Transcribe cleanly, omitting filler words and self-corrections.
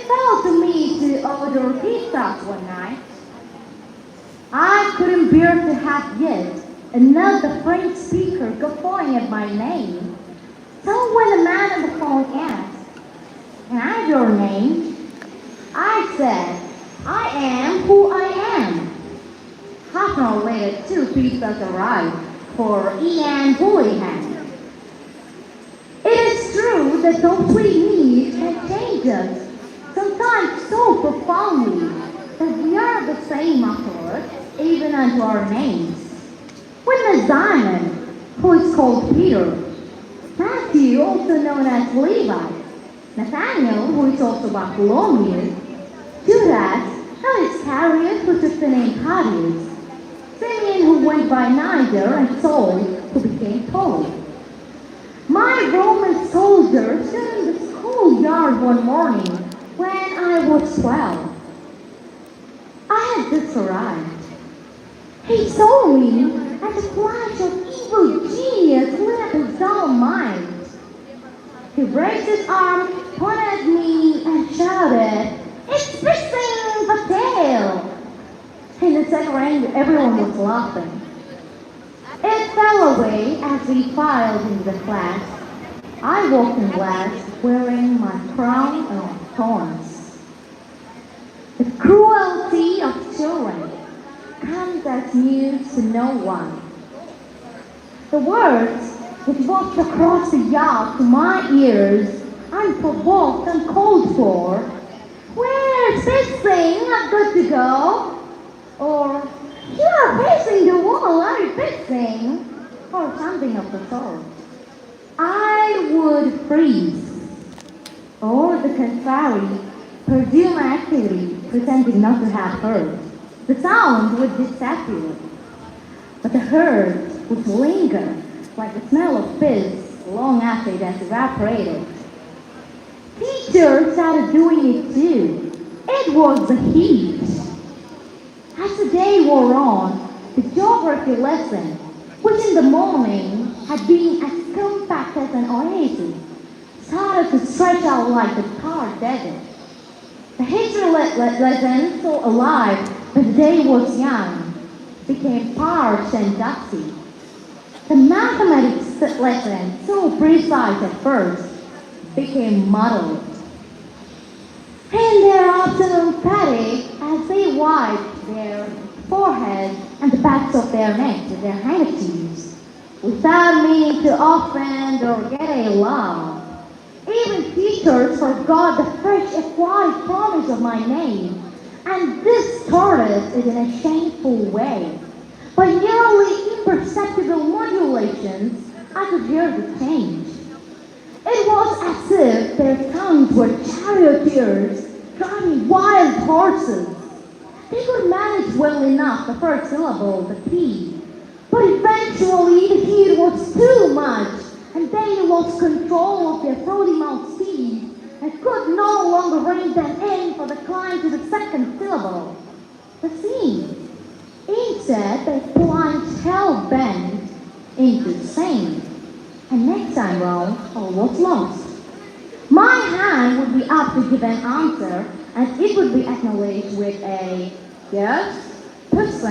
It fell to me to order pizza one night. I couldn't bear to have yet another French speaker guffawing at my name. So when the man on the phone asked, "Can I have your name?" I said, "I am who I am." Half an hour later, two pizzas arrived for Ian Houlihan. It is true that complete needs can change us, sometimes so profoundly that we are the same afterward, even unto our names. Witness Simon, who is called Peter, Matthew, also known as Levi, Nathaniel, who is also Bartholomew, Judas, not Iscariot, who took the name Thaddeus, Simeon, who went by Niger, and Saul, who became Paul. My Roman soldier stood in the schoolyard one morning when I was 12. I had just arrived. He saw me, and a flash of evil genius lit up his dull mind. He raised his arm, pointed at me, and shouted, "It's Christine Patel!" In a second, everyone was laughing. It fell away as we filed into the class. I walked in class wearing my crown of thorns. The cruelty of children comes as news to no one. The words which walked across the yard to my ears, unprovoked and called for, "Where's this thing? Not good to go?" Or, "You are facing the wall, are you fixing?" Or something of the sort. I would freeze. Or the contrary, pursue my activity, pretending not to have heard. The sound would disappear, but the hurt would linger like the smell of piss long after it has evaporated. Teachers started doing it too. It was the heat. As the day wore on, the geography lesson, which in the morning had been as compact as an oasis, started to stretch out like the tar desert. The history lesson, so alive that the day was young, became parched and dusty. The mathematics lesson, so precise at first, became muddled. In their afternoon fatigue, as they wiped their foreheads and the backs of their necks with their handkerchiefs, without meaning to offend or get a laugh, even teachers forgot the fresh acquired promise of my name, and distorted it in a shameful way. By nearly imperceptible modulations, I could hear the change. It was as if their tongues were charioteers driving wild horses. They could manage well enough the first syllable, the P, but eventually the heat was too much, and they lost control of their throaty mouth speed and could no longer rein them in for the climb to the second syllable, the C. Instead, they plunged hell-bent into sing. And next time round, all was lost. My hand would be up to give an answer, and it would be acknowledged with a yes,